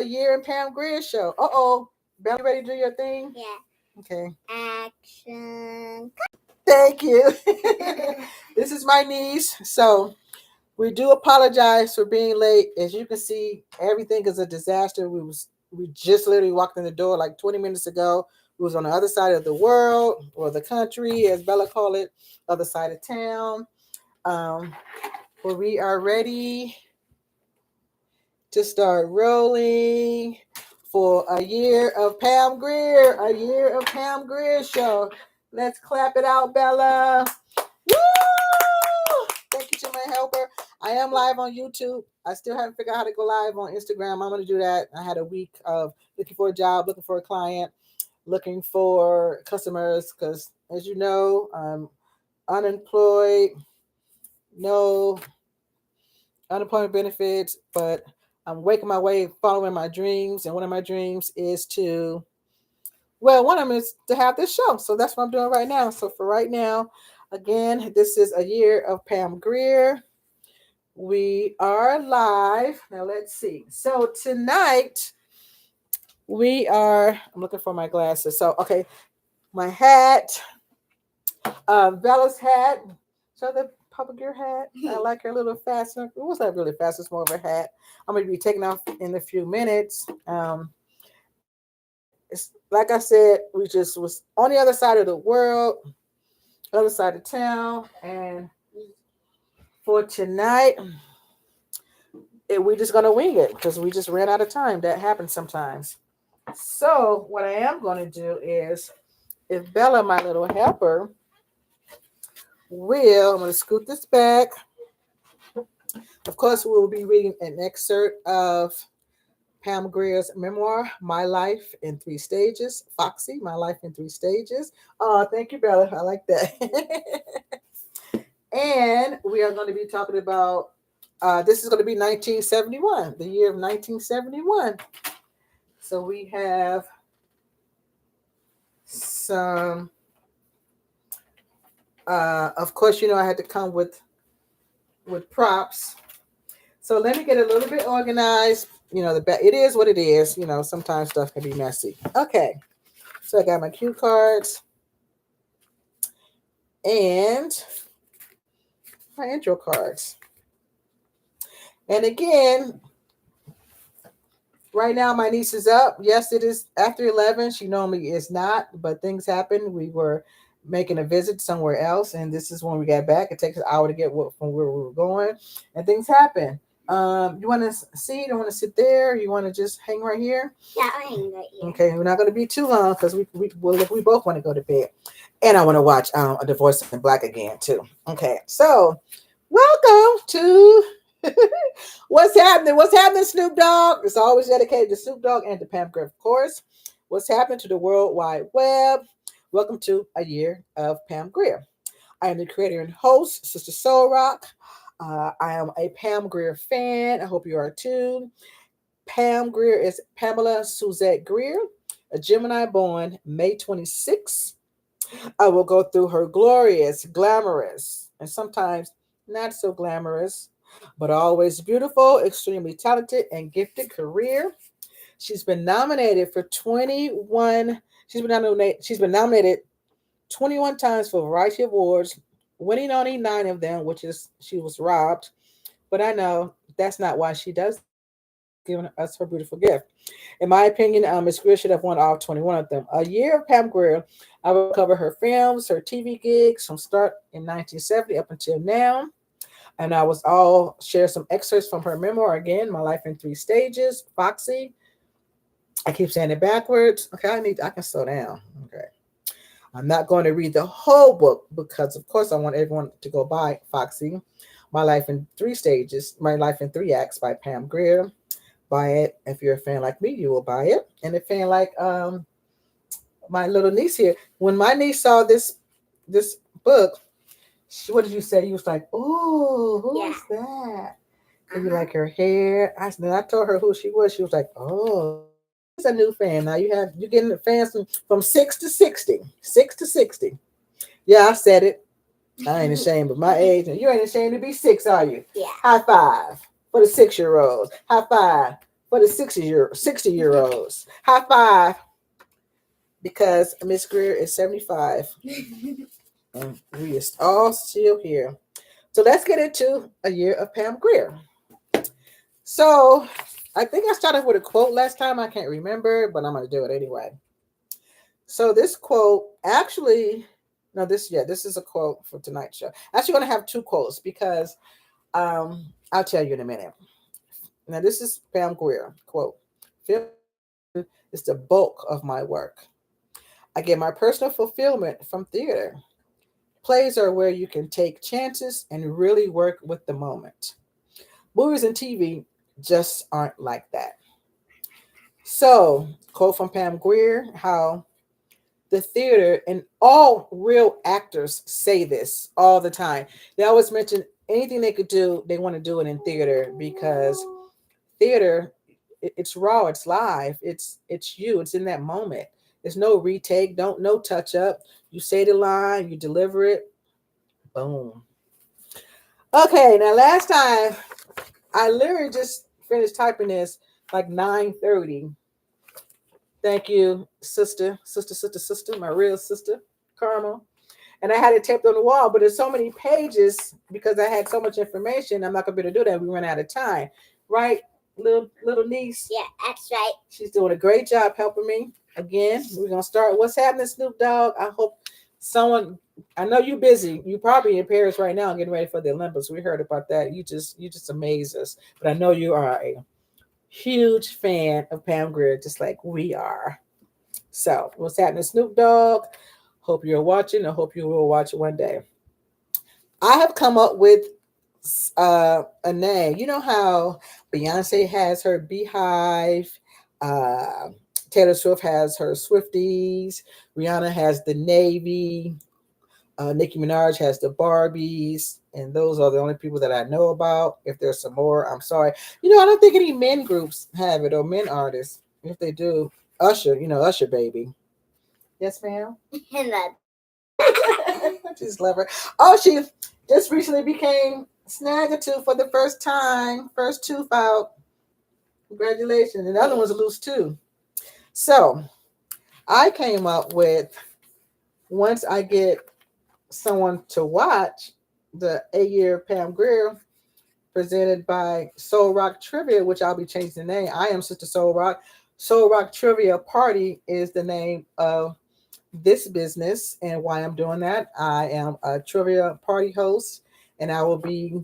The Year in Pam Grier show. Bella, you ready to do your thing? Yeah. Okay. Action. Thank you. This is my niece. So we do apologize for being late. As you can see, everything is a disaster. We just literally walked in the door like 20 minutes ago. We was on the other side of the world or the country, as Bella called it, other side of town. Um, where we are ready to start rolling for a year of Pam Grier, a year of Pam Grier show. Let's clap it out, Bella. Woo! Thank you to my helper. I am live on YouTube. I still haven't figured out how to go live on Instagram. I'm going to do that. I had a week of looking for a job, looking for a client, looking for customers because, as you know, I'm unemployed, no unemployment benefits, but I'm waking my way, following my dreams. And one of my dreams is one of them is to have this show. So that's what I'm doing right now. So for right now, again, this is a year of Pam Grier. We are live. Now let's see. So tonight I'm looking for my glasses. So, okay, my hat, Bella's hat. Show the Papa Gear hat. I like her little fastener. It was not really fast, it's more of a hat. I'm going to be taking off in a few minutes. It's, like I said, we just was on the other side of the world, other side of town. And for tonight, we're just going to wing it because we just ran out of time. That happens sometimes. So what I am going to do is, if Bella, my little helper, I'm going to scoot this back. Of course, we will be reading an excerpt of Pam Grier's memoir, My Life in Three Stages. Foxy, My Life in Three Stages. Oh, thank you, Bella. I like that. And we are going to be talking about, this is going to be 1971, the year of 1971. So we have some, of course, I had to come with props. So let me get a little bit organized. It is what it is. Sometimes stuff can be messy. Okay. So I got my cue cards and my intro cards. And again, right now my niece is up. Yes, it is after 11. She normally is not, but things happen. We were making a visit somewhere else, and this is when we got back. It takes an hour to get from where we were going, and things happen. You want to sit? You want to sit there? You want to just hang right here? Yeah, I'll hang right here. Okay, we're not going to be too long because we both want to go to bed, and I want to watch A Divorce in Black again too. Okay, so welcome to What's Happening. What's happening, Snoop Dogg? It's always dedicated to Snoop Dogg and to Pam Grier, of course. What's happening to the World Wide Web? Welcome to a year of Pam Grier. I am the creator and host, Sister Soul Rock. I am a Pam Grier fan. I hope you are too. Pam Grier is Pamela Suzette Grier, a Gemini born May 26th. I will go through her glorious, glamorous, and sometimes not so glamorous, but always beautiful, extremely talented, and gifted career. She's been nominated for 21. She's been nominated 21 times for a variety of awards, winning only 9 of them, which is she was robbed. But I know that's not why she does that. She's given us her beautiful gift. In my opinion, Miss Grier should have won all 21 of them. A year of Pam Grier. I will cover her films, her TV gigs from start in 1970 up until now. And I was all share some excerpts from her memoir again, My Life in Three Stages, Foxy. I keep saying it backwards. Okay, I can slow down. Okay. I'm not going to read the whole book because, of course, I want everyone to go buy Foxy, My Life in Three Stages, My Life in Three Acts by Pam Grier. Buy it. If you're a fan like me, you will buy it. And a fan like my little niece here, when my niece saw this book, what did you say? You was like, "Oh, who is that?" And you like her hair. I told her who she was. She was like, "Oh, she's a new fan. Now you're getting fans from 6 to 60, 6 to 60." Yeah, I said it. I ain't ashamed of my age, and you ain't ashamed to be 6, are you? Yeah. High five for the 6-year-olds. High five for the 60-year-olds. High five, because Miss Grier is 75 and we are all still here. So let's get into a year of Pam Grier. So I think I started with a quote last time. I can't remember, but I'm going to do it anyway. So this quote actually, no, this is a quote for tonight's show. Actually, going to have two quotes because I'll tell you in a minute. Now, this is Pam Grier quote. Film is the bulk of my work. I get my personal fulfillment from theater. Plays are where you can take chances and really work with the moment. Movies and TV just aren't like that. So, quote from Pam Grier, how the theater and all real actors say this all the time. They always mention anything they could do, they want to do it in theater because theater, it's raw, it's live, it's you, it's in that moment. There's no retake, don't no touch up. You say the line, you deliver it, boom. Okay, now last time I literally just finished typing this like 9:30. Thank you, sister, my real sister, Carmel. And I had it taped on the wall, but there's so many pages because I had so much information. I'm not gonna be able to do that. We run out of time, right, little niece? Yeah, that's right. She's doing a great job helping me. Again, we're gonna start. What's happening, Snoop Dogg? I hope someone. I know you're busy. You probably in Paris right now, getting ready for the Olympics. We heard about that. You just amaze us. But I know you are a huge fan of Pam Grier, just like we are. So, what's happening, Snoop Dogg? Hope you're watching. I hope you will watch one day. I have come up with a name. You know how Beyonce has her Beehive, uh, Taylor Swift has her Swifties, Rihanna has the Navy, Nicki Minaj has the Barbies, and those are the only people that I know about. If there's some more, I'm sorry. I don't think any men groups have it or men artists. If they do, Usher, Usher baby. Yes, ma'am. I just love her. Oh, she just recently became Snaggletooth for the first time. First tooth out. Congratulations. And the other one's loose too. So I came up with, once I get someone to watch the A-Year Pam Grier presented by Soul Rock Trivia, which I'll be changing the name. I am Sister Soul Rock. Soul Rock Trivia Party is the name of this business, and why I'm doing that. I am a trivia party host, and I will be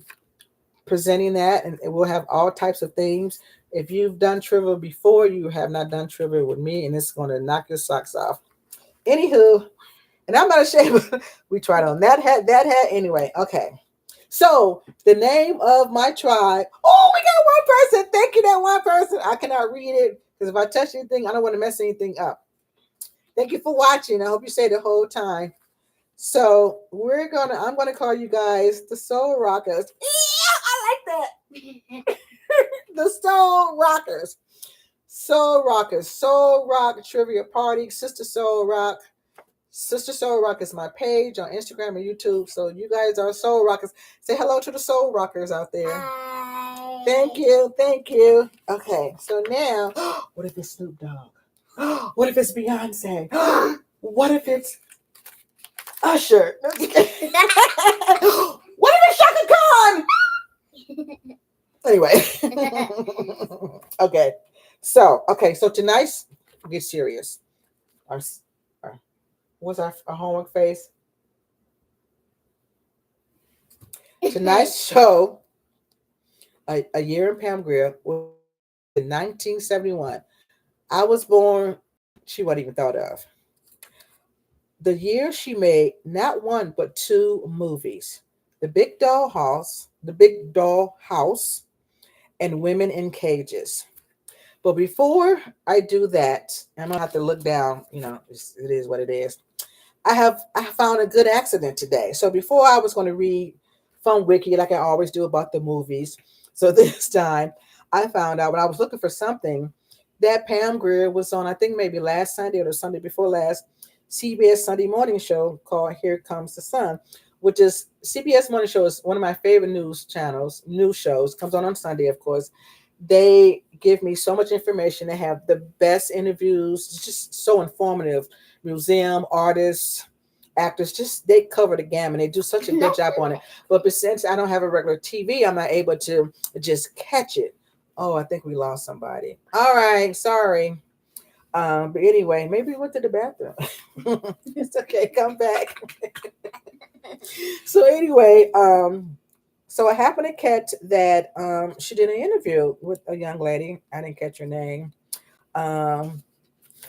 presenting that, and it will have all types of themes. If you've done trivia before, you have not done trivia with me, and it's going to knock your socks off. Anywho, and I'm not ashamed. We tried on that hat. Anyway, okay. So the name of my tribe. Oh, we got one person. Thank you, that one person. I cannot read it because if I touch anything, I don't want to mess anything up. Thank you for watching. I hope you stay the whole time. So I'm gonna call you guys the Soul Rockers. Yeah, I like that. The Soul Rockers. Soul Rockers. Soul Rock Trivia Party. Sister Soul Rock. Sister Soul Rock is my page on Instagram and YouTube. So you guys are Soul Rockers. Say hello to the Soul Rockers out there. Hi. Thank you. Okay, so now, what if it's Snoop Dogg? What if it's Beyonce? What if it's Usher? What if it's Shaka Khan? Anyway. Okay, so tonight's, get serious. What's our homework phase? Tonight's show, a year in Pam Grier, was in 1971. I was born, she wasn't even thought of. The year she made not one but two movies: The Big Doll House, and Women in Cages. But before I do that, I'm gonna have to look down. It is what it is. I found a good accident today. So before I was going to read from Wiki like I always do about the movies. So this time I found out when I was looking for something that Pam Grier was on, I think maybe last Sunday or the Sunday before last, CBS Sunday morning show called Here Comes the Sun, which is CBS morning show is one of my favorite news shows. Comes on Sunday, of course. They give me so much information. They have the best interviews. It's just so informative. Museum artists, actors, just they cover the gamut. They do such a good job on it. But since I don't have a regular TV, I'm not able to just catch it. Oh, I think we lost somebody. All right, sorry. But anyway, maybe we went to the bathroom. It's okay. Come back. So anyway, so I happened to catch that she did an interview with a young lady. I didn't catch her name. Um,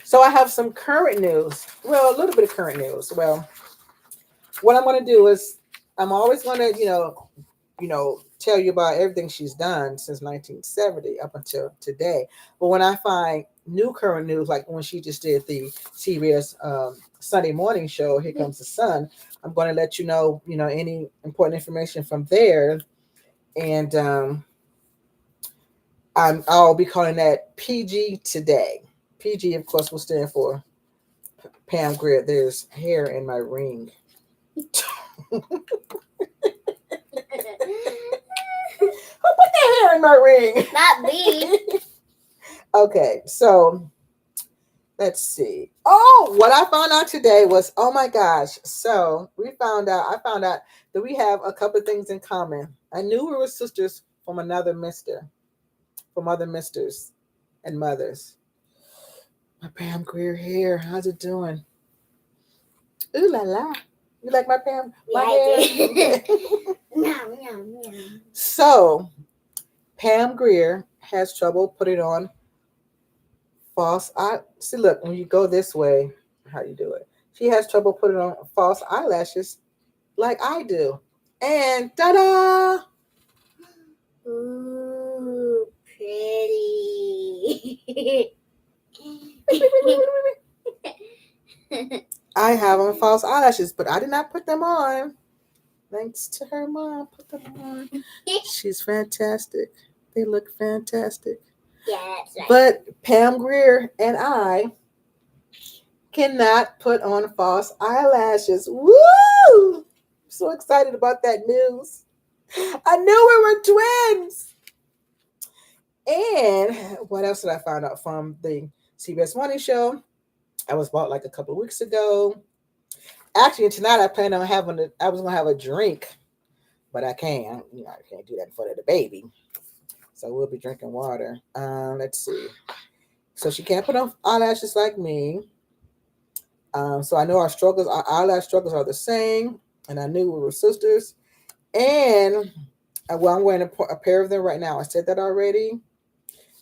so I have some current news. Well, a little bit of current news. Well, what I'm going to do is I'm always going to, tell you about everything she's done since 1970 up until today. But when I find new current news, like when she just did the CBS Sunday morning show, Here Comes the Sun, I'm going to let any important information from there. And I'll be calling that PG today. PG, of course, will stand for Pam Grier. There's hair in my ring. Who put that hair in my ring? Not me. Okay, so let's see. Oh, what I found out today was, oh my gosh. So I found out that we have a couple of things in common. I knew we were sisters from another mister, from other misters and mothers. My Pam Grier hair. How's it doing? Ooh la la. You like my Pam? My hair? Meow, meow, meow. So Pam Grier has trouble putting on false eye. See, look, when you go this way, how you do it? She has trouble putting on false eyelashes like I do. And ta-da! Ooh, pretty. I have on false eyelashes, but I did not put them on. Thanks to her mom, put them on. She's fantastic. They look fantastic. Yeah, that's right. But Pam Grier and I cannot put on false eyelashes. Woo! So excited about that news. I knew we were twins. And what else did I find out from the CBS Morning Show? I was bought like a couple of weeks ago. Actually, tonight I plan on I was gonna have a drink, but I can't. I can't do that in front of the baby. So we'll be drinking water. Let's see. So she can't put on eyelashes like me. So I know our eyelash struggles are the same, and I knew we were sisters. And well, I'm wearing a pair of them right now. I said that already.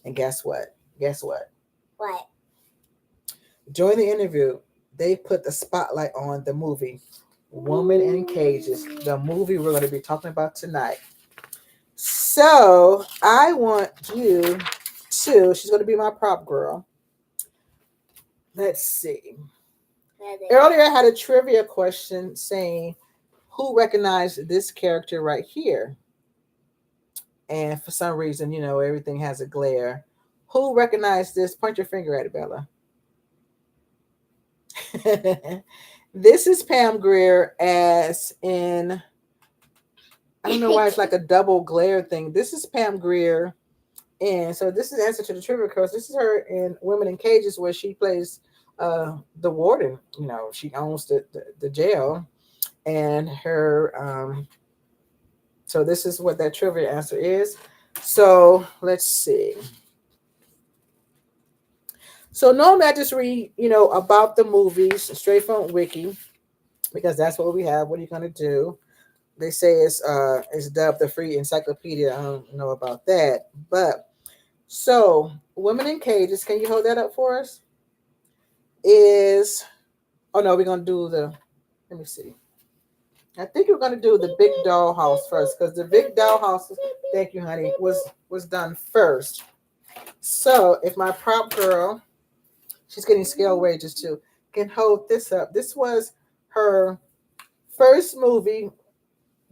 And guess what? Guess what? What? During the interview, they put the spotlight on the movie Woman in Cages, the movie we're going to be talking about tonight. So I want you to, she's going to be my prop girl. Let's see. Earlier, I had a trivia question saying, who recognized this character right here? And for some reason, everything has a glare. Who recognized this? Point your finger at it, Bella. This is Pam Grier, as in, I don't know why it's like a double glare thing. This is Pam Grier. And so this is the answer to the trivia course. This is her in Women in Cages, where she plays the warden. She owns the jail. And her, so this is what that trivia answer is. So let's see. So normally I just read, about the movies straight from Wiki, because that's what we have. What are you going to do? They say it's dubbed the free encyclopedia. I don't know about that. But so Women in Cages, can you hold that up for us? Oh no, we're going to do let me see. I think we're going to do the Big Doll House first, because the Big Doll House, thank you, honey, was done first. So if my prop girl, she's getting scale wages too, can hold this up. This was her first movie,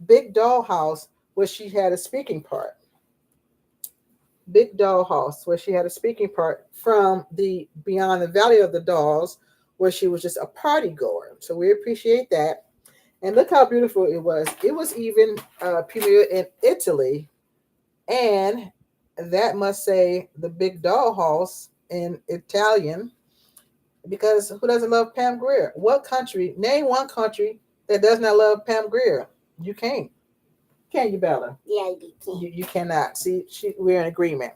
Big Doll House, where she had a speaking part. Big Doll House, where she had a speaking part from the Beyond the Valley of the Dolls, where she was just a party goer. So we appreciate that. And look how beautiful it was. It was even premiered in Italy. And that must say the big dollhouse in Italian, because who doesn't love Pam Grier? What country? Name one country that does not love Pam Grier. You can't. Can you, Bella? Yeah, you can. You cannot. See, we're in agreement.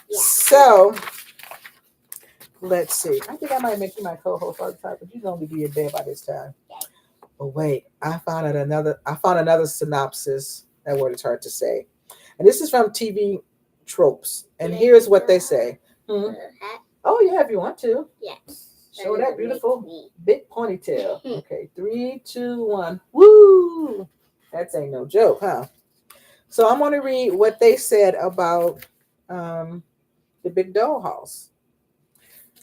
Yeah. So let's see. I think I might make you my co-host all the time, but you're gonna be in bed by this time. Okay. But wait, I found another synopsis. That word is hard to say. And this is from TV Tropes. And Yeah, here's what yeah. they say. Hat? Oh yeah, if you want to. Yes. Show that beautiful Me. big ponytail. Okay, 3, 2, 1. Woo! That ain't no joke, huh? So I'm gonna read what they said about um, the Big Dollhouse.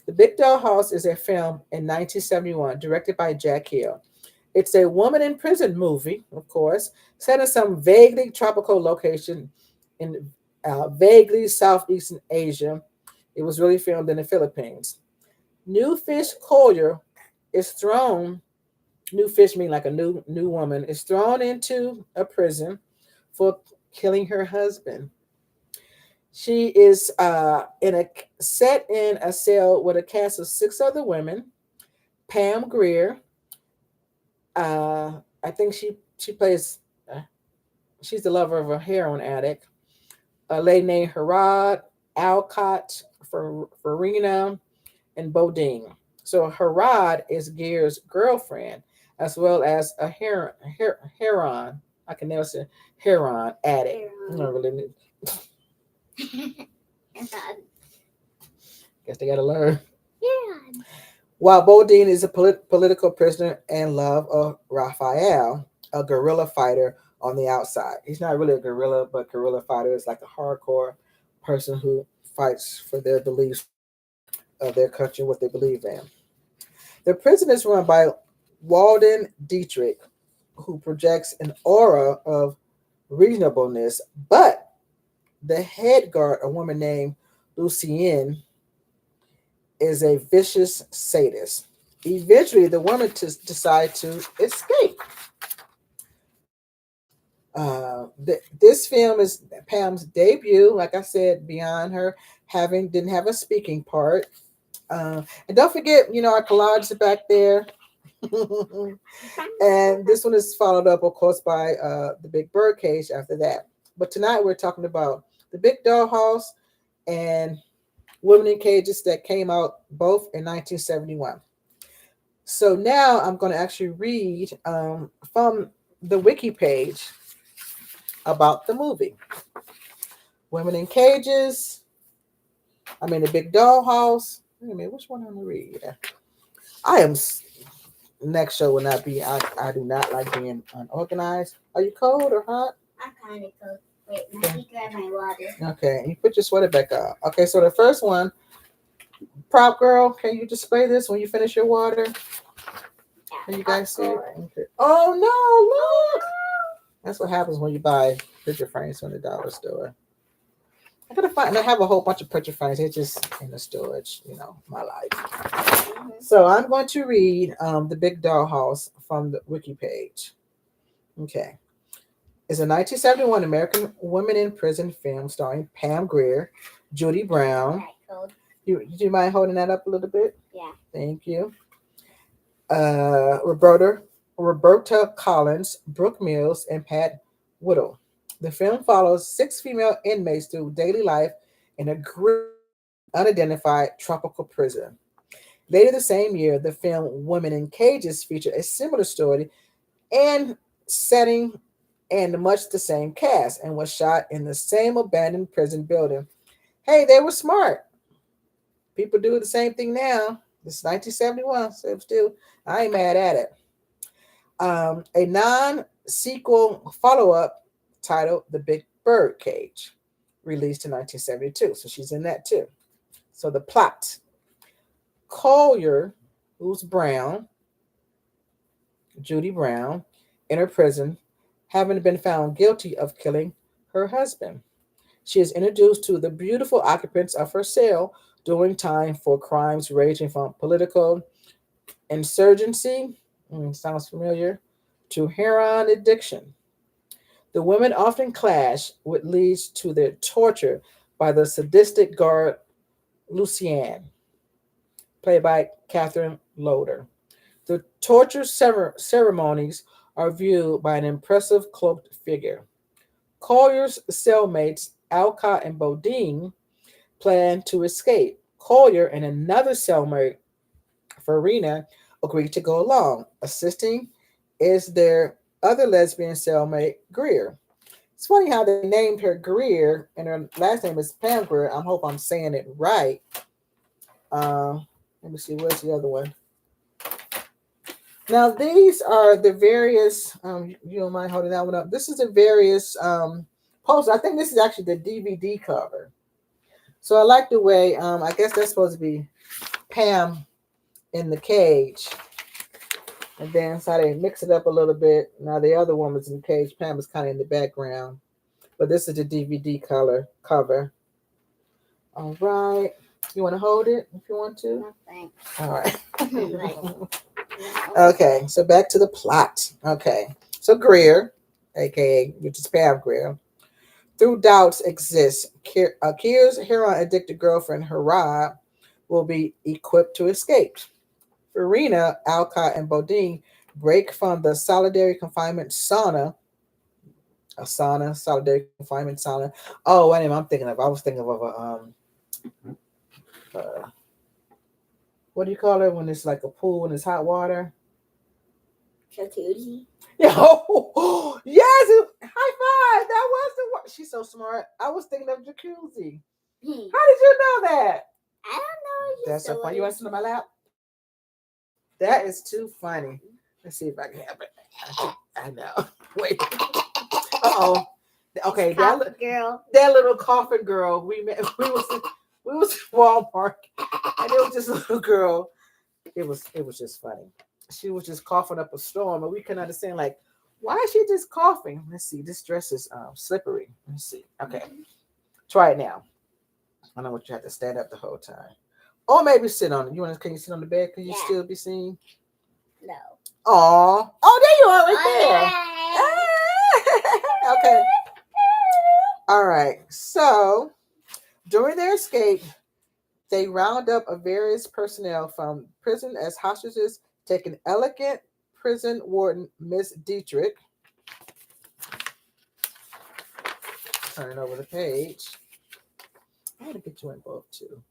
The Big Dollhouse is a film in 1971 directed by Jack Hill. It's a woman in prison movie, of course, set in some vaguely tropical location in vaguely Southeastern Asia. It was really filmed in the Philippines. New fish Collier is thrown. New fish mean like a new woman is thrown into a prison for killing her husband. She is set in a cell with a cast of 6 other women. Pam Grier, I think she plays. She's the lover of a heroin addict. A lady named Harad, Alcott, Farina, and Bodine. So Harad is Gear's girlfriend, as well as a heron. I can never say heron addict. I don't really guess they gotta learn. Yeah. While Bodine is a political prisoner and love of Raphael, a guerrilla fighter on the outside. He's not really a guerrilla, but guerrilla fighter is like a hardcore person who fights for their beliefs of their country, what they believe in. The prison is run by Walden Dietrich, who projects an aura of reasonableness, but the head guard, a woman named Lucienne, is a vicious sadist. Eventually, the woman decide to escape. This film is Pam's debut. Like I said, beyond her having didn't have a speaking part. And don't forget, our collage back there. And this one is followed up, of course, by the Big Birdcage after that. But tonight we're talking about the Big Dollhouse and Women in Cages that came out both in 1971. So now I'm going to actually read from the wiki page about the movie. Women in Cages. I mean, the Big Dollhouse. Wait a minute, which one I'm going to read? I am. Next show will not be. I do not like being unorganized. Are you cold or hot? I'm kind of cold. Wait, let me grab my water. Okay, you put your sweater back up. Okay, so the first one, prop girl, can you display this when you finish your water? Can you guys see it? Okay. Oh no, look! That's what happens when you buy picture frames from the dollar store. I gotta find. I have a whole bunch of picture frames. They're just in the storage. My life. Mm-hmm. So I'm going to read the Big Dollhouse from the wiki page. Okay. It's a 1971 American women in prison film starring Pam Grier, Judy Brown. Do you mind holding that up a little bit? Yeah. Thank you. Roberta Collins, Brooke Mills, and Pat Whittle. The film follows 6 female inmates through daily life in a grim, unidentified tropical prison. Later the same year, the film Women in Cages featured a similar story and setting and much the same cast and was shot in the same abandoned prison building. Hey, they were smart. People do the same thing now. This is 1971, so still, I ain't mad at it. A non-sequel follow-up titled The Big Bird Cage, released in 1972. So she's in that too. So the plot. Collier, who's Brown, Judy Brown, in her prison, having been found guilty of killing her husband. She is introduced to the beautiful occupants of her cell during time for crimes ranging from political insurgency, sounds familiar, to heroin addiction. The women often clash, which leads to their torture by the sadistic guard Lucienne, played by Catherine Loder. The torture ceremonies are viewed by an impressive cloaked figure. Collier's cellmates, Alcott and Bodine, plan to escape. Collier and another cellmate, Farina, agree to go along. Assisting is their other lesbian cellmate, Grier. It's funny how they named her Grier, and her last name is Pam Grier. I hope I'm saying it right. Uh, Let me see, where's the other one? Now, these are the various, you don't mind holding that one up. This is the various posters. I think this is actually the DVD cover. So I like the way, I guess that's supposed to be Pam in the cage. And then so they mix it up a little bit. Now the other woman's in the cage. Pam is kind of in the background. But this is the DVD color cover. All right. You want to hold it if you want to? No, thanks. All right. No. Okay, so back to the plot. Okay, so Grier, aka which is Pam Grier, through doubts exists. Kier's heroin addicted girlfriend Harad will be equipped to escape. Farina, Alcott, and Bodine break from the solitary confinement sauna. A sauna, solitary confinement sauna. Oh, wait a minute, I was thinking of a uh, what do you call it when it's like a pool and it's hot water? Jacuzzi. Yeah. Yes. High five. That was the word. She's so smart. I was thinking of jacuzzi. How did you know that? I don't know. That's so funny. You want to sit on my lap? That is too funny. Let's see if I can have it. I know. Wait. Uh-oh. Okay. Girl. That little coffin girl. We was in Walmart, and it was just a little girl. It was just funny. She was just coughing up a storm, and we couldn't understand, like, why is she just coughing? Let's see. This dress is slippery. Let's see. Okay. Try it now. I don't want you to have to stand up the whole time. Or maybe sit on it. Can you sit on the bed? Can you still be seen? No. Aw. Oh, there you are right there. Okay. All right. So during their escape, they round up a various personnel from prison as hostages, taking elegant prison warden Miss Dietrich. Turn over the page. I want to get you in both too.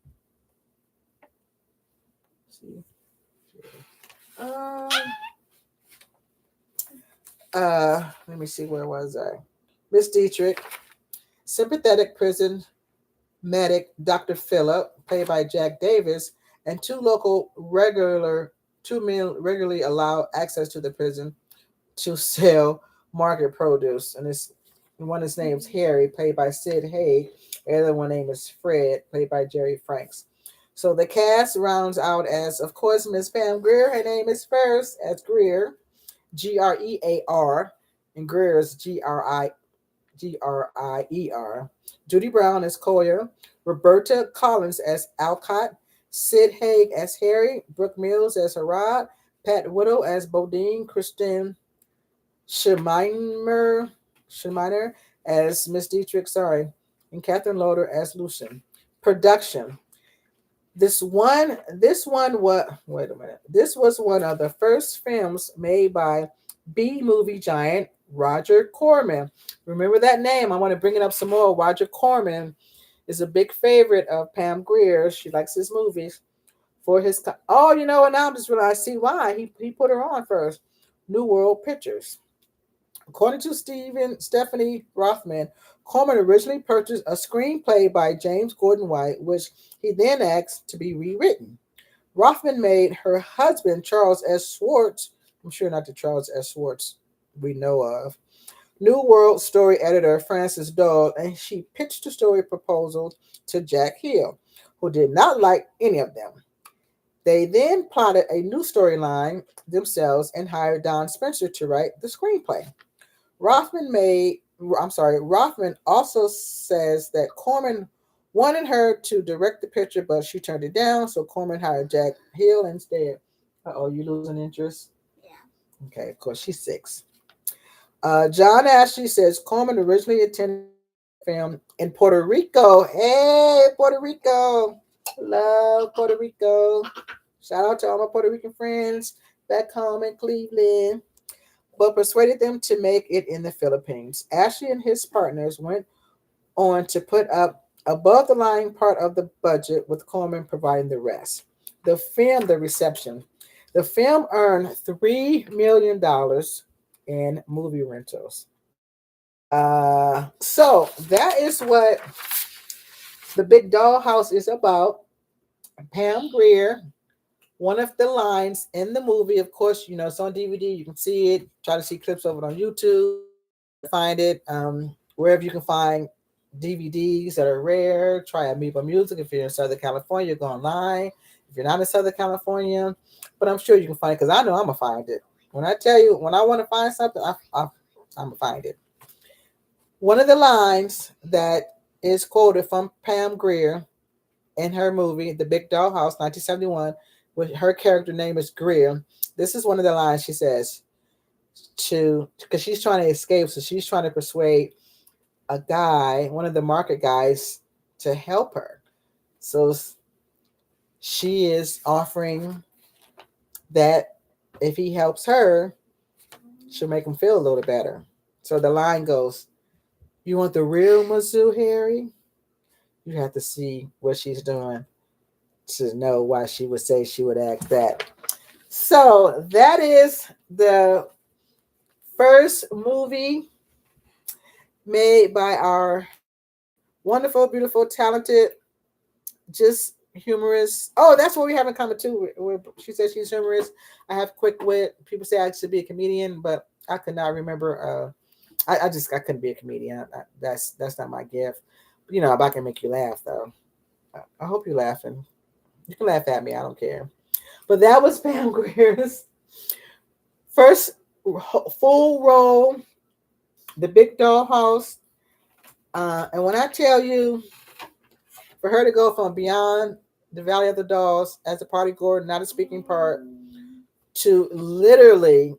See. Let me see, where was I? Miss Dietrich, sympathetic prison medic Dr. Phillip, played by Jack Davis, and two men regularly allow access to the prison to sell market produce. And one of his name's Harry, played by Sid Haig. The other one name is Fred, played by Jerry Franks. So the cast rounds out as, of course, Miss Pam Grier. Her name is first as Grier, Grear, and Grier is Grier. Judy Brown as Collier, Roberta Collins as Alcott, Sid Haig as Harry, Brooke Mills as Harad, Pat Widow as Bodine, Kristen Schminer as Miss Dietrich, and Catherine Loder as Lucian. Production. This was one of the first films made by B movie giant Roger Corman. Remember that name? I want to bring it up some more. Roger Corman is a big favorite of Pam Grier. She likes his movies for his. And now I'm just realizing I see why he put her on first. New World Pictures. According to Stephanie Rothman, Corman originally purchased a screenplay by James Gordon White, which he then asked to be rewritten. Rothman made her husband, Charles S. Schwartz, I'm sure not the Charles S. Schwartz we know of, New World story editor Francis Dole, and she pitched the story proposal to Jack Hill, who did not like any of them. They then plotted a new storyline themselves and hired Don Spencer to write the screenplay. Rothman also says that Corman wanted her to direct the picture, but she turned it down, so Corman hired Jack Hill instead. Uh-oh, you losing interest? Yeah. Okay, of course, she's 6. John Ashley says Corman originally intended film in Puerto Rico. Hey, Puerto Rico. Love Puerto Rico. Shout out to all my Puerto Rican friends back home in Cleveland. But persuaded them to make it in the Philippines. Ashley and his partners went on to put up above the line part of the budget, with Coleman providing the rest. The reception. The film earned $3 million in movie rentals. So that is what the Big Dollhouse is about. Pam Grier, one of the lines in the movie, of course, it's on DVD. You can see it. Try to see clips of it on YouTube. Find it wherever you can find DVDs that are rare. Try Amoeba Music. If you're in Southern California, go online. If you're not in Southern California, but I'm sure you can find it, because I know I'm gonna find it. When I tell you, when I want to find something, I'm gonna find it. One of the lines that is quoted from Pam Grier in her movie, The Big Dollhouse, 1971, with her character name is Grier. This is one of the lines she says because she's trying to escape, so she's trying to persuade a guy, one of the market guys, to help her. So she is offering that if he helps her, she'll make him feel a little better. So the line goes, "You want the real Mizzou, Harry?" You have to see what she's doing to know why she would say she would ask that. So that is the first movie made by our wonderful, beautiful, talented, just humorous. Oh, that's what we have in common too. She says she's humorous. I have quick wit. People say I should be a comedian, but I could not remember. I couldn't be a comedian. That's not my gift. But I can make you laugh though. I hope you're laughing. You can laugh at me. I don't care. But that was Pam Grier's first full role, The Big Dollhouse. And when I tell you, for her to go from Beyond the Valley of the Dolls as a party goer, not a speaking part, to literally,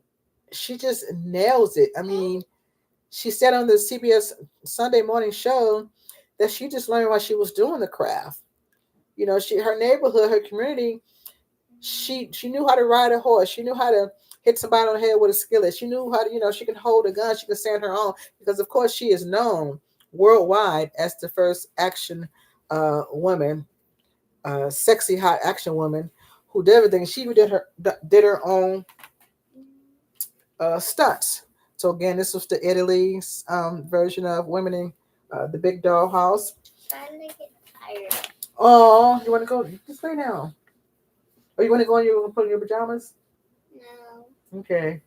she just nails it. I mean, she said on the CBS Sunday morning show that she just learned while she was doing the craft. Her neighborhood, her community, she knew how to ride a horse. She knew how to hit somebody on the head with a skillet. She knew how to, she could hold a gun. She could stand her own, because of course she is known worldwide as the first action woman, sexy hot action woman who did everything. She did her own stunts. So again, this was the Italy's version of Women in the Big Dollhouse. Starting to get tired. Oh, you want to go? Just lay down. Or you want to go and put in your pajamas? No. Okay.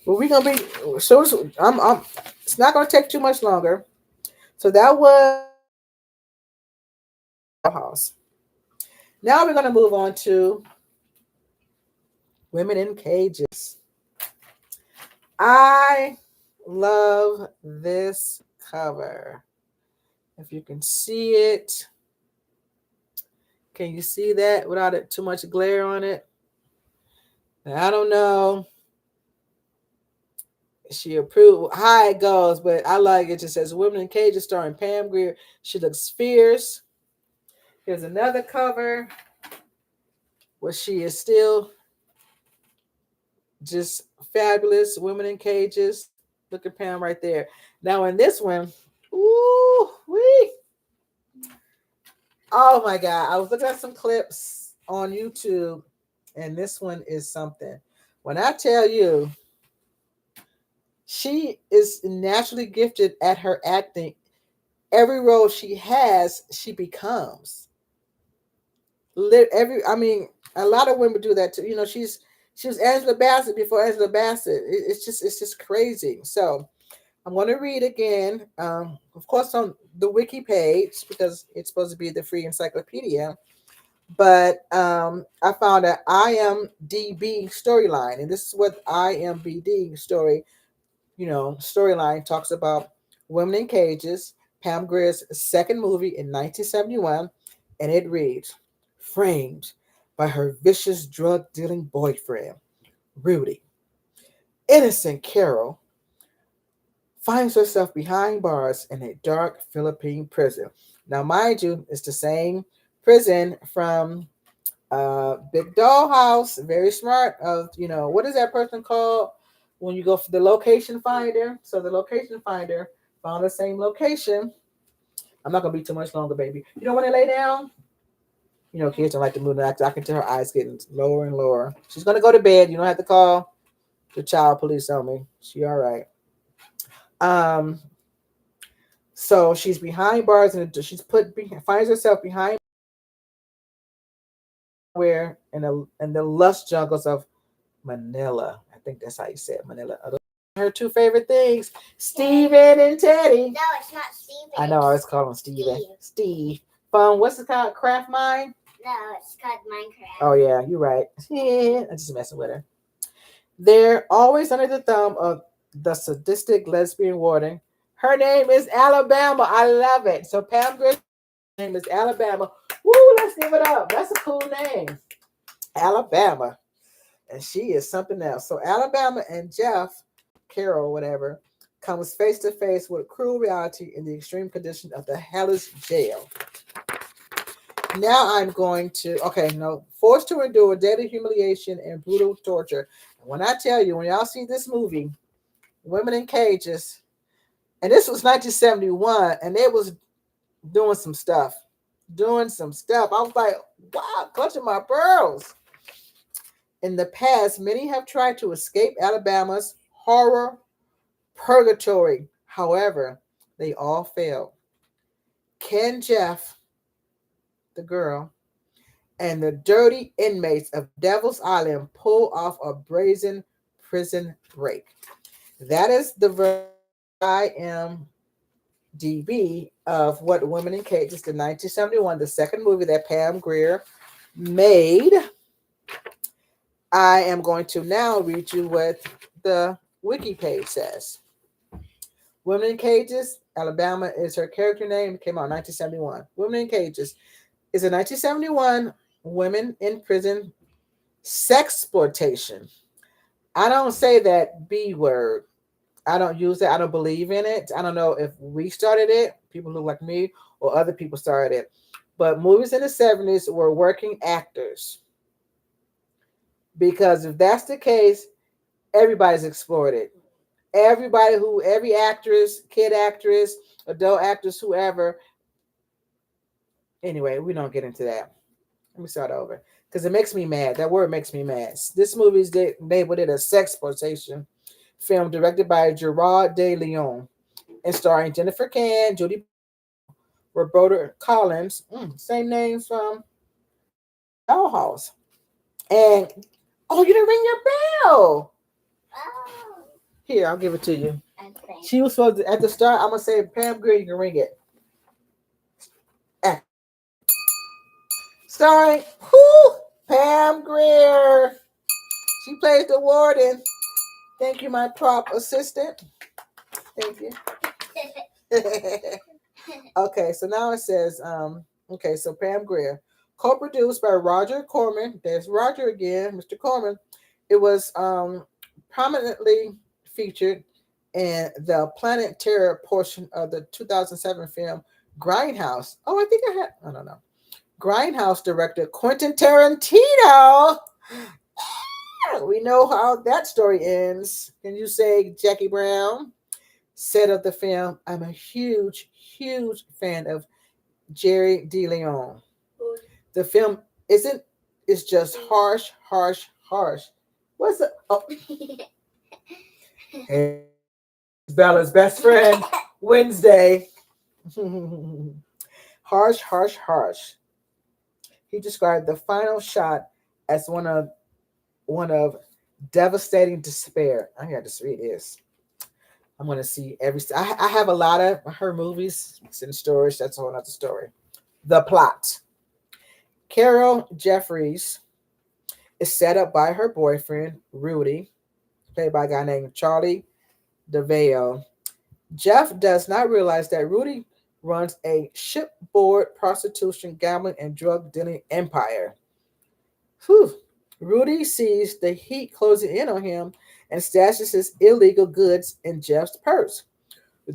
Well, we're gonna be so. It's not gonna take too much longer. So that was House. Now we're gonna move on to Women in Cages. I love this cover. If you can see it, can you see that without it too much glare on it? Now, I don't know. She approved how it goes, but I like it. It just says Women in Cages starring Pam Grier. She looks fierce. Here's another cover where she is still just fabulous. Women in Cages. Look at Pam right there. Now in this one, ooh, wee. Oh my God. I was looking at some clips on YouTube, and this one is something. When I tell you, she is naturally gifted at her acting. Every role she has, she becomes. A lot of women do that too. She was Angela Bassett before Angela Bassett. It's just crazy. So I'm going to read again, of course, on the wiki page, because it's supposed to be the free encyclopedia. But I found an IMDb storyline, and this is what IMDb storyline talks about. Women in Cages, Pam Grier's second movie in 1971, and it reads, framed by her vicious drug-dealing boyfriend, Rudy. Innocent Carol finds herself behind bars in a dark Philippine prison. Now, mind you, it's the same prison from Big Dollhouse. Very smart. Of what is that person called when you go for the location finder? So the location finder found the same location. I'm not gonna be too much longer, baby. You don't want to lay down. Kids don't like to move. I can tell her eyes getting lower and lower. She's gonna go to bed. You don't have to call the child police on me. She all right. Um, so she's behind bars and finds herself behind where in the lush jungles of Manila. I think that's how you say it, Manila. Her two favorite things, Steven and Teddy. No, it's not Steven. I know, I always call him Steven. Steve. From what's it called? Craft Mine? No, it's called Minecraft. Oh yeah, you're right. Yeah, I'm just messing with her. They're always under the thumb of the sadistic lesbian warden. Her name is Alabama. I love it. So Pam Grier's name is Alabama. Woo, let's give it up. That's a cool name. Alabama. And she is something else. So Alabama and Jeff, Carol, whatever, comes face to face with cruel reality in the extreme condition of the hellish jail. Now I'm going to, forced to endure deadly humiliation and brutal torture. And when I tell you, when y'all see this movie, Women in Cages, and this was 1971, and it was doing some stuff. I was like, wow, clutching my pearls. In the past, many have tried to escape Alabama's horror purgatory. However, they all failed. Ken Jeff, the girl, and the dirty inmates of Devil's Island pull off a brazen prison break. That is the IMDb of what Women in Cages, the 1971, the second movie that Pam Grier made. I am going to now read you what the wiki page says. Women in Cages, Alabama is her character name. It came out in 1971. Women in Cages is a 1971 women in prison sexploitation. I don't say that B word. I don't use it. I don't believe in it. I don't know if we started it, people look like me, or other people started it. But movies in the 70s were working actors. Because if that's the case, everybody's exploited. Every actress, kid actress, adult actress, whoever. Anyway, we don't get into that. Let me start over. Because it makes me mad. That word makes me mad. This movie is labeled it a sexploitation film directed by Gerard De Leon and starring Jennifer Can, Judy, Roberta Collins, same names from Dollhouse. And you didn't ring your bell. Oh. Here, I'll give it to you. Okay. She was supposed to, at the start, I'm going to say, Pam Grier, you can ring it. Starring Pam Grier. She plays the warden. Thank you, my prop assistant. Thank you. Okay, so now it says, so Pam Grier. Co-produced by Roger Corman. There's Roger again, Mr. Corman. It was prominently featured in the Planet Terror portion of the 2007 film Grindhouse. I don't know. Grindhouse director Quentin Tarantino. We know how that story ends. Can you say Jackie Brown said of the film, I'm a huge, huge fan of Jerry De Leon. The film it's just harsh, harsh, harsh. What's the Hey, Bella's best friend, Wednesday. Harsh, harsh, harsh. He described the final shot as one of devastating despair. I got to read this. I'm going to see I have a lot of her movies. It's in storage. That's a whole other story. The plot. Carol Jeffries is set up by her boyfriend, Rudy, played by a guy named Charlie DeVeo. Jeff does not realize that Rudy runs a shipboard prostitution, gambling, and drug dealing empire. Whew. Rudy sees the heat closing in on him and stashes his illegal goods in Jeff's purse.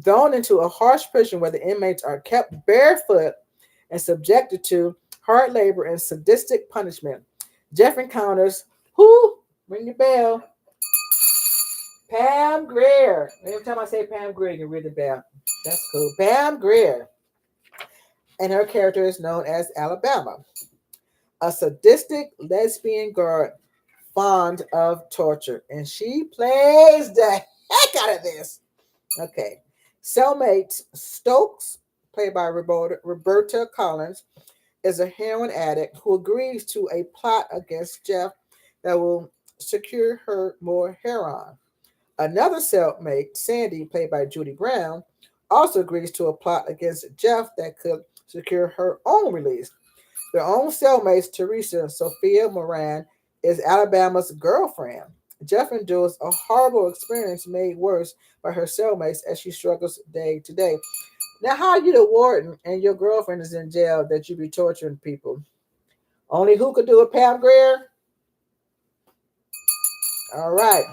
thrown into a harsh prison where the inmates are kept barefoot and subjected to hard labor and sadistic punishment. Jeff encounters who? Ring the bell. Pam Grier. Every time I say Pam Grier, you ring the bell. That's cool. Pam Grier. And her character is known as Alabama, a sadistic lesbian guard fond of torture. And she plays the heck out of this. Okay. Cellmate Stokes, played by Roberta Collins, is a heroin addict who agrees to a plot against Jeff that will secure her more heroin. Another cellmate, Sandy, played by Judy Brown, also agrees to a plot against Jeff that could secure her own release. Their own cellmates, Teresa Sophia Moran, is Alabama's girlfriend. Jeff endures a horrible experience made worse by her cellmates as she struggles day to day. Now, how are you the warden and your girlfriend is in jail that you be torturing people? Only who could do it, Pam Grier? All right.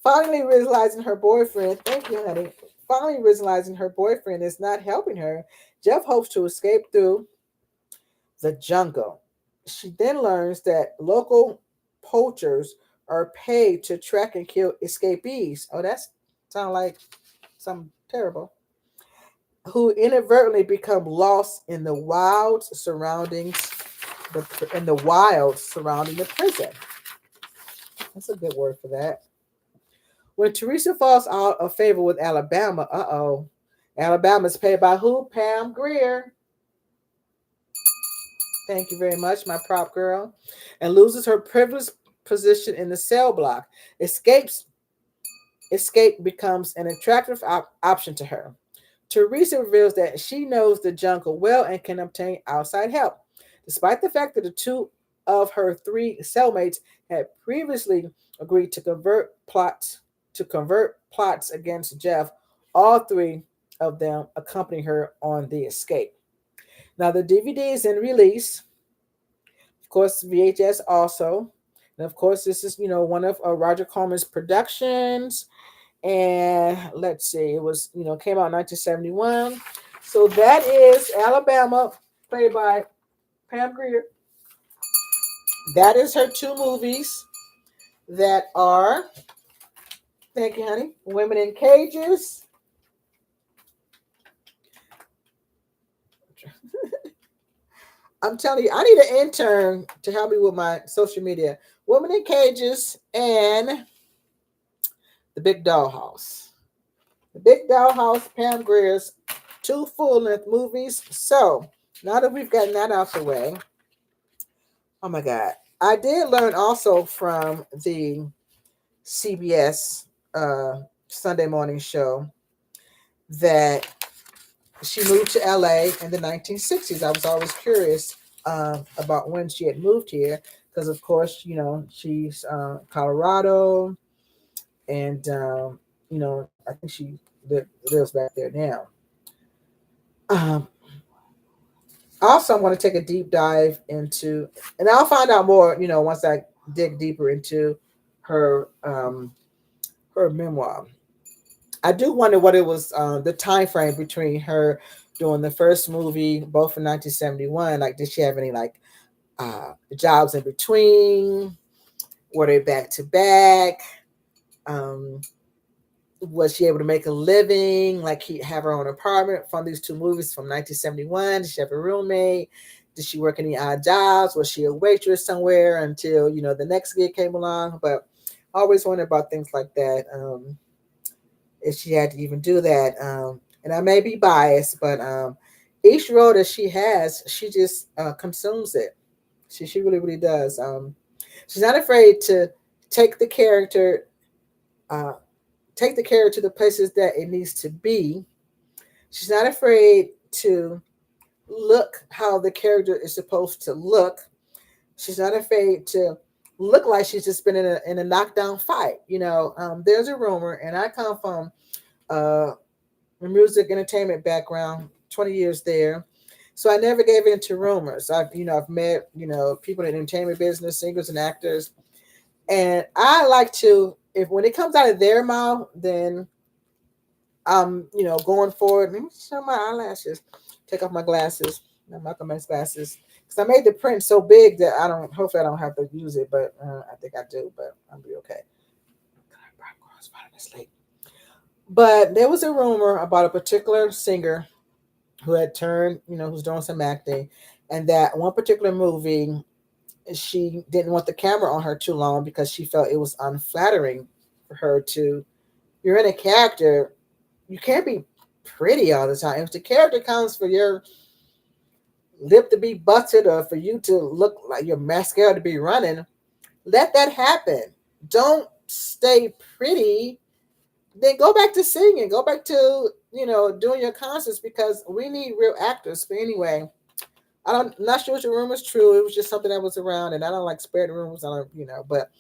Finally realizing her boyfriend, thank you, honey. Finally realizing her boyfriend is not helping her, Jeff hopes to escape through the jungle. She then learns that local poachers are paid to track and kill escapees. Oh, that sounds like something terrible. Who inadvertently become lost in the wilds surrounding the prison. That's a good word for that. When Teresa falls out of favor with Alabama, Alabama's paid by who? Pam Grier. Thank you very much, my prop girl. And loses her privileged position in the cell block. Escape becomes an attractive option to her. Teresa reveals that she knows the jungle well and can obtain outside help. Despite the fact that the two of her three cellmates had previously agreed to convert plots against Jeff, all three of them accompany her on the escape. Now the DVD is in release, of course, VHS also, and of course this is one of Roger Corman's productions. And let's see, it was came out in 1971. So that is Alabama, played by Pam Grier. That is her two movies that are, thank you, honey, Women in Cages. I'm telling you, I need an intern to help me with my social media. Women in Cages and The Big Dollhouse. The Big Dollhouse, Pam Grier's two full-length movies. So now that we've gotten that out the way, oh my God. I did learn also from the CBS Sunday morning show that she moved to LA in the 1960s. I was always curious about when she had moved here because, of course, she's Colorado, and I think she lives back there now. Um, Also, I'm going to take a deep dive into, and I'll find out more, once I dig deeper into her her memoir. I do wonder what it was, the time frame between her doing the first movie, both in 1971. Like, did she have any jobs in between? Were they back to back? Was she able to make a living? Like, have her own apartment from these two movies from 1971? Did she have a roommate? Did she work any odd jobs? Was she a waitress somewhere until the next gig came along? But I always wonder about things like that. If she had to even do that, and I may be biased, but each role that she has, she just consumes it. She really really does. She's not afraid to take the character. Take the character to the places that it needs to be. She's not afraid to look how the character is supposed to look. She's not afraid to look like she's just been in a knockdown fight. There's a rumor, and I come from a music entertainment background, 20 years there. So I never gave in to rumors. I've met, people in the entertainment business, singers and actors. And I like to, if when it comes out of their mouth, then going forward. Let me show my eyelashes. Take off my glasses, my Malcolm X glasses, because I made the print so big that I don't. Hopefully, I don't have to use it, but I think I do. But I'll be okay. But there was a rumor about a particular singer who had turned, who's doing some acting, and that one particular movie, she didn't want the camera on her too long because she felt it was unflattering for her to. You're in a character, you can't be pretty all the time. If the character comes for your lip to be busted or for you to look like your mascara to be running, let that happen. Don't stay pretty. Then go back to singing. Go back to doing your concerts because we need real actors. But anyway, I'm not sure if the rumor is true. It was just something that was around, and I don't like spread rumors. I don't, but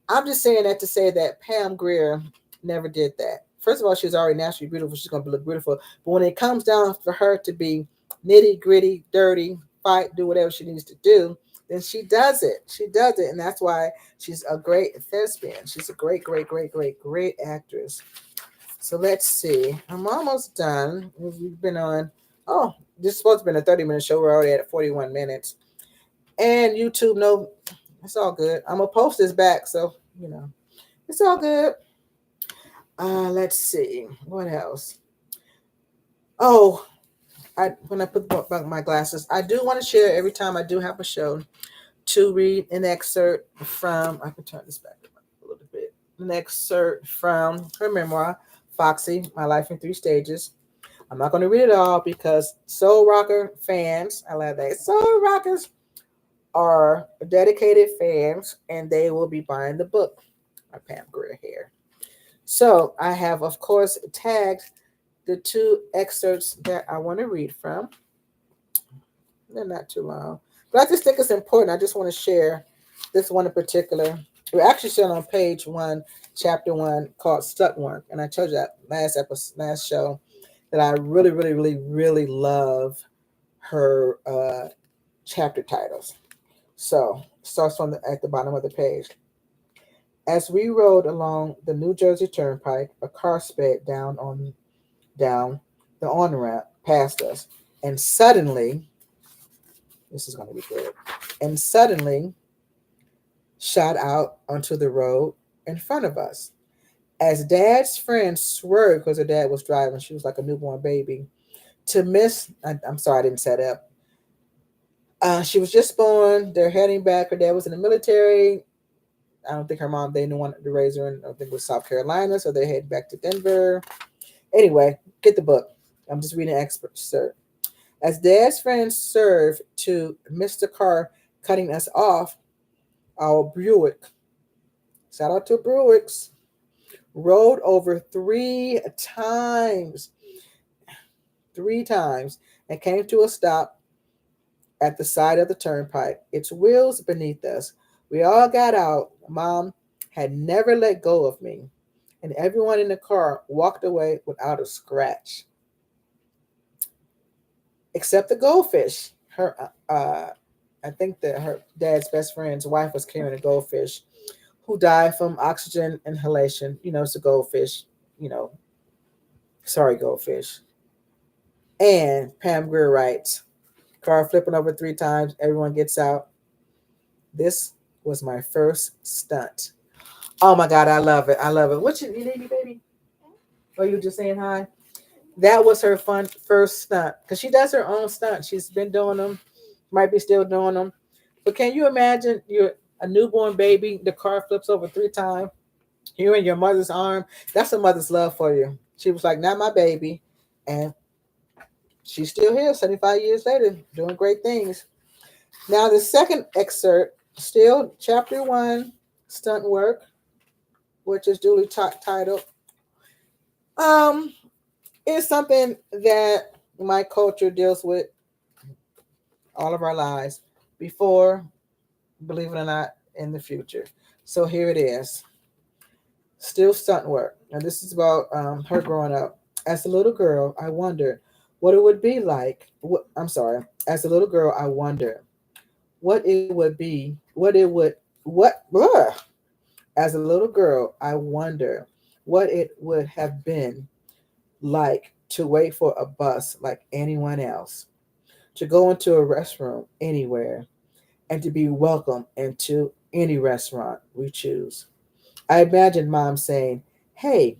I'm just saying that to say that Pam Grier never did that. First of all, she's already naturally beautiful. She's going to look beautiful. But when it comes down for her to be nitty gritty, dirty, fight, do whatever she needs to do, then she does it. She does it. And that's why she's a great thespian. She's a great, great, great, great, great actress. So let's see. I'm almost done. We've been on, oh, this is supposed to be a 30-minute show. We're already at 41 minutes. And YouTube, no, it's all good. I'm going to post this back. So, it's all good. Let's see. What else? Oh, when I put back my glasses, I do want to share every time I do have a show to read an excerpt from, I can turn this back a little bit, an excerpt from her memoir, Foxy, My Life in Three Stages. I'm not going to read it all because Soul Rocker fans, I love that, Soul Rockers are dedicated fans and they will be buying the book by Pam Grier here. So I have, of course, tagged the two excerpts that I want to read from. They're not too long, but I just think it's important. I just want to share this one in particular. We're actually still on page 1, chapter 1, called Stuck Work. And I told you that last show that I really, really, really, really love her chapter titles. So it starts at the bottom of the page. As we rode along the New Jersey Turnpike, a car sped down the on ramp past us, and suddenly, this is going to be good, and suddenly shot out onto the road in front of us. As Dad's friend swerved because her dad was driving, she was like a newborn baby. To miss, I'm sorry, I didn't set up. She was just born. They're heading back. Her dad was in the military. I don't think her mom, they didn't want to raise her in, I think it was South Carolina, so they head back to Denver. Anyway, get the book. I'm just reading an excerpt. As Dad's friends served to miss the car cutting us off, our Buick, shout out to Buicks, rode over three times, and came to a stop at the side of the turnpike, its wheels beneath us. We all got out. Mom had never let go of me, and everyone in the car walked away without a scratch, except the goldfish. I think that her dad's best friend's wife was carrying a goldfish who died from oxygen inhalation. It's a goldfish. Sorry, goldfish. And Pam Grier writes, car flipping over 3 times. Everyone gets out. This was my first stunt. Oh my God, I love it. I love it. What you need me, baby? Or you just saying hi? That was her fun first stunt because she does her own stunts. She's been doing them, might be still doing them. But can you imagine you're a newborn baby, the car flips over 3 times, you're in your mother's arm. That's a mother's love for you. She was like, not my baby. And she's still here 75 years later, doing great things. Now, the second excerpt, still chapter 1, stunt work, which is duly titled, is something that my culture deals with all of our lives before, believe it or not, in the future. So here it is. Still stunt work. And this is about her growing up. As a little girl, I wondered what it would be like. As a little girl, I wondered what it would be, as a little girl, I wonder what it would have been like to wait for a bus like anyone else, to go into a restroom anywhere, and to be welcome into any restaurant we choose. I imagine mom saying, "Hey,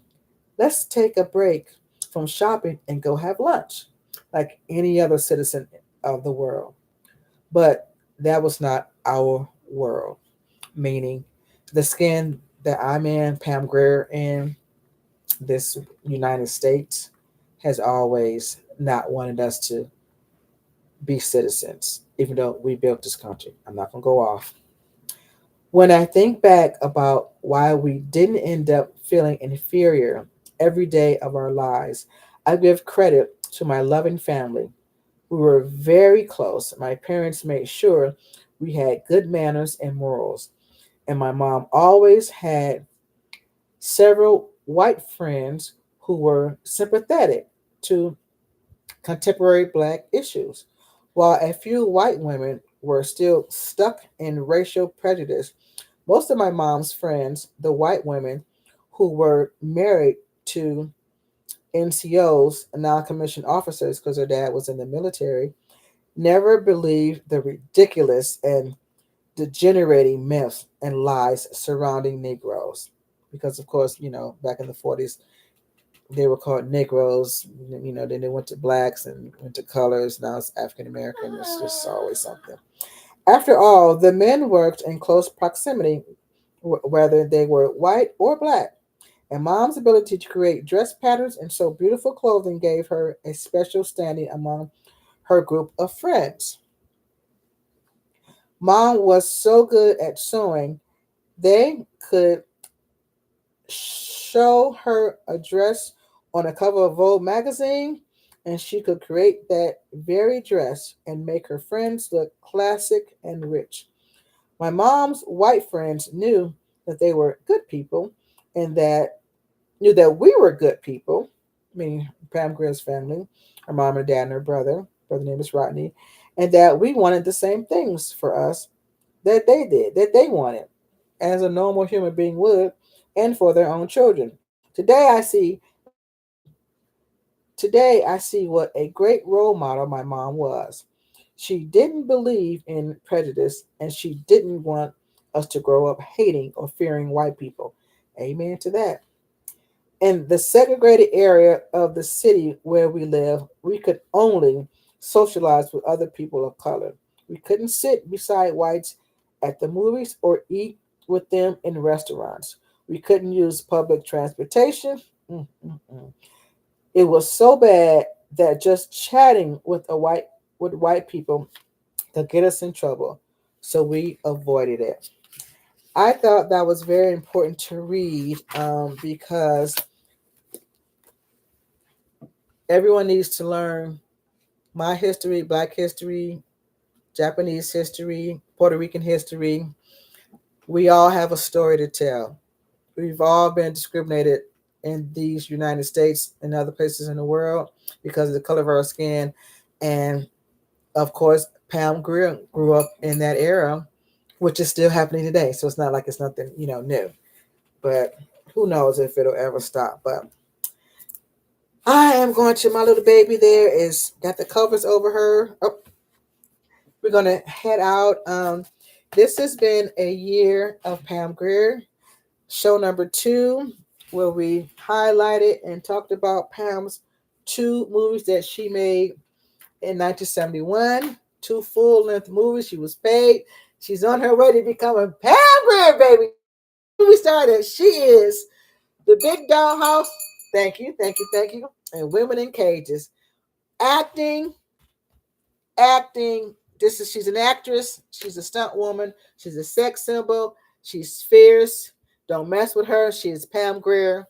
let's take a break from shopping and go have lunch," like any other citizen of the world. But that was not our world, meaning the skin that I'm in, Pam Grier in this United States, has always not wanted us to be citizens, even though we built this country. I'm not going to go off. When I think back about why we didn't end up feeling inferior every day of our lives, I give credit to my loving family. We were very close. My parents made sure we had good manners and morals, and my mom always had several white friends who were sympathetic to contemporary black issues, while a few white women were still stuck in racial prejudice. Most of my mom's friends, the white women who were married to NCOs, non commissioned officers, because their dad was in the military, never believed the ridiculous and degenerating myths and lies surrounding Negroes. Because, of course, back in the 40s, they were called Negroes. Then they went to blacks and went to colors. Now it's African American. It's just always something. After all, the men worked in close proximity, whether they were white or black. And mom's ability to create dress patterns and sew beautiful clothing gave her a special standing among her group of friends. Mom was so good at sewing, they could show her a dress on a cover of Vogue magazine, and she could create that very dress and make her friends look classic and rich. My mom's white friends knew that they were good people and knew that we were good people, meaning Pam Grier's family, her mom and dad and her brother. Brother name is Rodney, and that we wanted the same things for us that they did, that they wanted, as a normal human being would, and for their own children. Today I see what a great role model my mom was. She didn't believe in prejudice, and she didn't want us to grow up hating or fearing white people. Amen to that. In the segregated area of the city where we live, we could only socialize with other people of color. We couldn't sit beside whites at the movies or eat with them in restaurants. We couldn't use public transportation. Mm-mm-mm. It was so bad that just chatting with white people could get us in trouble. So we avoided it. I thought that was very important to read because everyone needs to learn my history, Black history, Japanese history, Puerto Rican history. We all have a story to tell. We've all been discriminated in these United States and other places in the world because of the color of our skin. And of course, Pam grew up in that era, which is still happening today. So it's not like it's nothing, new. But who knows if it'll ever stop. But I am going to my little baby there is got the covers over her. Oh, we're gonna head out. This has been a year of Pam Grier, show number 2, where we highlighted and talked about Pam's 2 movies that she made in 1971. 2 full-length movies. She was paid. She's on her way to becoming Pam Grier, baby. We started. She is the Big Dollhouse. Thank you, thank you, thank you. And Women in Cages. Acting, acting. She's an actress. She's a stunt woman. She's a sex symbol. She's fierce. Don't mess with her. She is Pam Grier.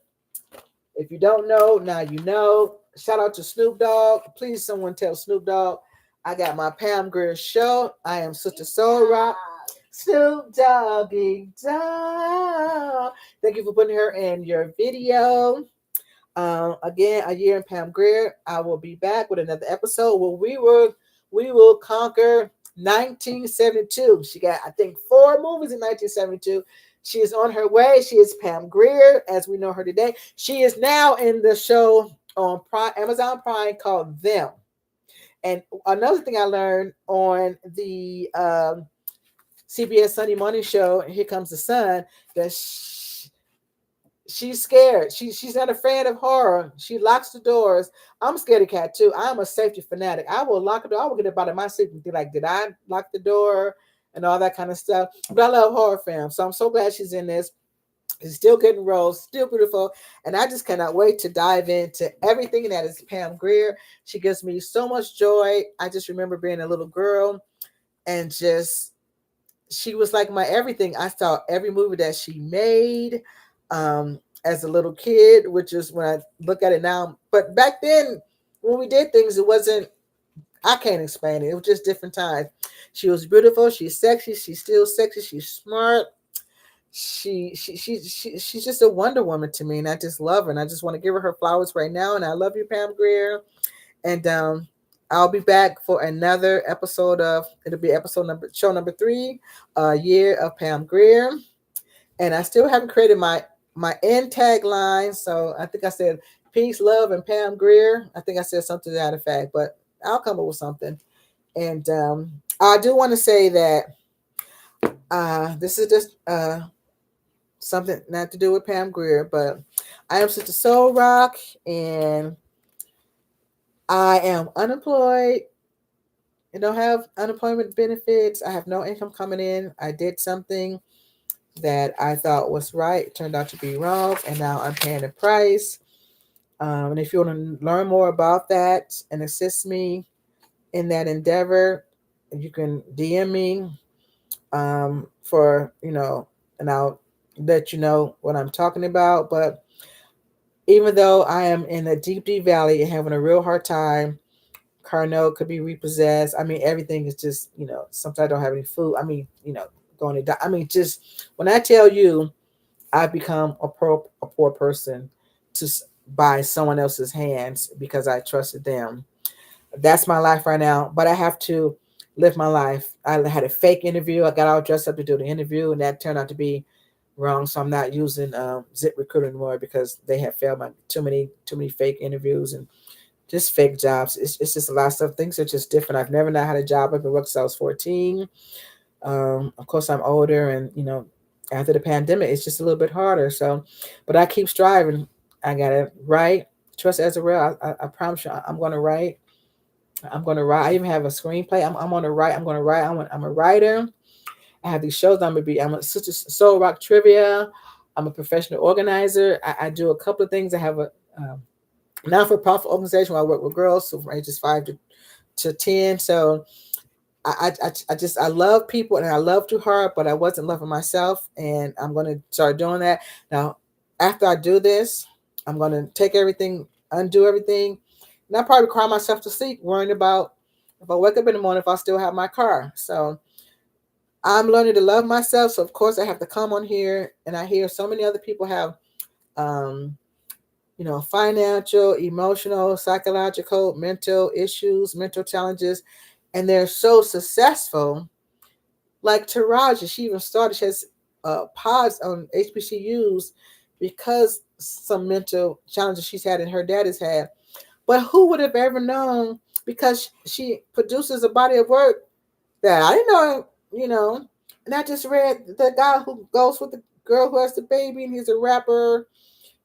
If you don't know, now you know. Shout out to Snoop Dogg. Please, someone tell Snoop Dogg I got my Pam Grier show. I am Sister Soul Rock. Snoop Doggy Dog. Thank you for putting her in your video. Again, a year in Pam Grier. I will be back with another episode where we will conquer 1972. She got, I think, 4 movies in 1972. She is on her way. She is Pam Grier, as we know her today. She is now in the show on Amazon Prime called Them. And another thing I learned on the CBS Sunday Morning Show, Here Comes the Sun, that she's scared. She's not a fan of horror. She locks the doors. I'm scared of cat too. I'm a safety fanatic. I will lock the door. I will get up out of my sleep and be like, did I lock the door and all that kind of stuff. But I love horror films, so I'm so glad she's in this. It's still getting roles, still beautiful, and I just cannot wait to dive into everything that is Pam Grier. She gives me so much joy. I just remember being a little girl and just she was like my everything. I saw every movie that she made as a little kid, which is when I look at it now. But back then, when we did things, it wasn't. I can't explain it. It was just different times. She was beautiful. She's sexy. She's still sexy. She's smart. She's just a Wonder Woman to me, and I just love her. And I just want to give her flowers right now. And I love you, Pam Grier. And I'll be back for another episode of it'll be show number 3, year of Pam Grier. And I still haven't created my end tagline. So I think I said peace, love, and Pam Grier. I think I said something to that effect, but I'll come up with something. And I do want to say that this is just something not to do with Pam Grier, but I am Sister Soul Rock, and I am unemployed. I don't have unemployment benefits. I have no income coming in. I did something that I thought was right. It turned out to be wrong, and now I'm paying the price. And if you want to learn more about that and assist me in that endeavor, you can DM me for, and I'll let you know what I'm talking about. But even though I am in a deep, deep valley and having a real hard time, car note could be repossessed. I mean, everything is just, sometimes I don't have any food. I mean, going to die. I mean, just when I tell you I've become a poor person to by someone else's hands because I trusted them. That's my life right now, but I have to live my life. I had a fake interview. I got all dressed up to do the interview, and that turned out to be wrong. So I'm not using Zip Recruiter anymore because they have failed my too many fake interviews and just fake jobs. It's just a lot of stuff. Things are just different. I've never not had a job. I've been working since I was 14. Of course, I'm older, and after the pandemic, it's just a little bit harder. So, but I keep striving. I gotta write. Trust as a real. I promise you, I'm gonna write. I'm gonna write. I even have a screenplay. I'm gonna write. I'm gonna write. I'm a writer. I have these shows. I'm a Sister Soul Rock Trivia. I'm a professional organizer. I do a couple of things. I have a non-for-profit organization where I work with girls from ages 5 to 10. So I love people and I love too hard, but I wasn't loving myself, and I'm gonna start doing that now. After I do this, I'm gonna take everything, undo everything, and I probably cry myself to sleep worrying about if I wake up in the morning if I still have my car. So I'm learning to love myself. So of course I have to come on here, and I hear so many other people have um financial, emotional, psychological, mental issues, mental challenges, and they're so successful. Like Taraji, she even started, she has pods on HBCUs because some mental challenges she's had and her dad has had. But who would have ever known, because she produces a body of work that I didn't know. And I just read the guy who goes with the girl who has the baby, and he's a rapper,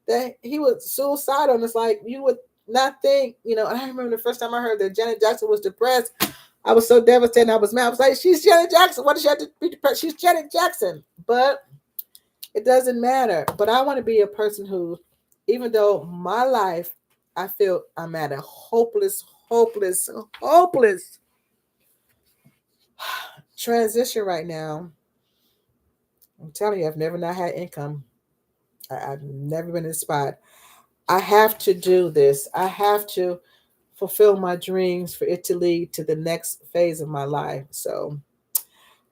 that he was suicidal. And it's like, you would not think, I remember the first time I heard that Janet Jackson was depressed. I was so devastated. I was mad. I was like, she's Janet Jackson. What does she have to be depressed? She's Janet Jackson. But it doesn't matter. But I want to be a person who, even though my life, I feel I'm at a hopeless, hopeless, hopeless transition right now. I'm telling you, I've never not had income. I've never been in a spot. I have to do this. I have to fulfill my dreams for it to lead to the next phase of my life. So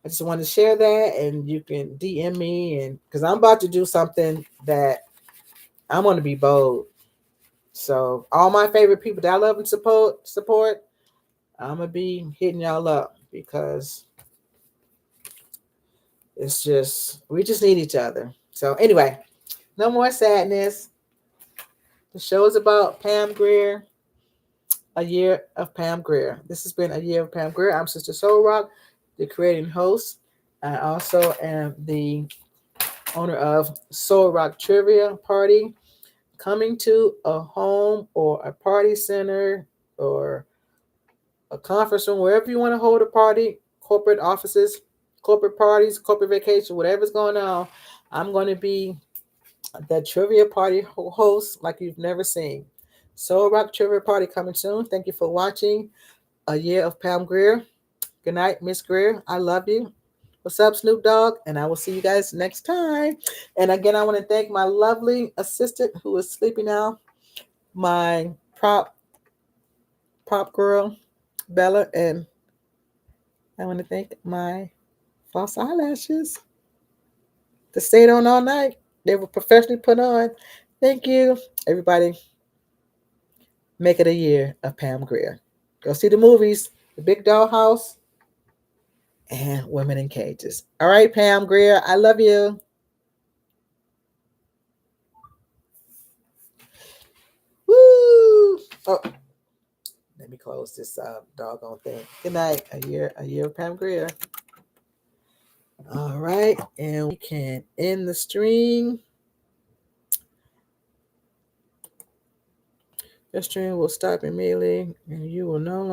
I just want to share that, and you can DM me, and because I'm about to do something that I'm going to be bold. So all my favorite people that I love and support, I'm gonna be hitting y'all up because it's just we just need each other. So anyway, no more sadness. The show is about Pam Grier, a year of Pam Grier. This has been a year of Pam Grier. I'm Sister Soul Rock, the creating host. I also am the owner of Soul Rock Trivia Party, coming to a home or a party center or a conference room, wherever you want to hold a party, corporate offices, corporate parties, corporate vacation, whatever's going on. I'm going to be the trivia party host like you've never seen. Soul Rock Trivia Party coming soon. Thank you for watching A Year of Pam Grier. Good night, Miss Grier. I love you. What's up, Snoop Dogg? And I will see you guys next time. And again, I want to thank my lovely assistant who is sleeping now, my prop girl, Bella, and I want to thank my false eyelashes that stayed on all night. They were professionally put on. Thank you, everybody. Make it a year of Pam Grier. Go see the movies, The Big Doll House, and Women in Cages. All right, Pam Grier, I love you. Woo! Oh, let me close this doggone thing. Good night. A year of Pam Grier. All right, and we can end the stream. The stream will stop immediately, and you will no longer.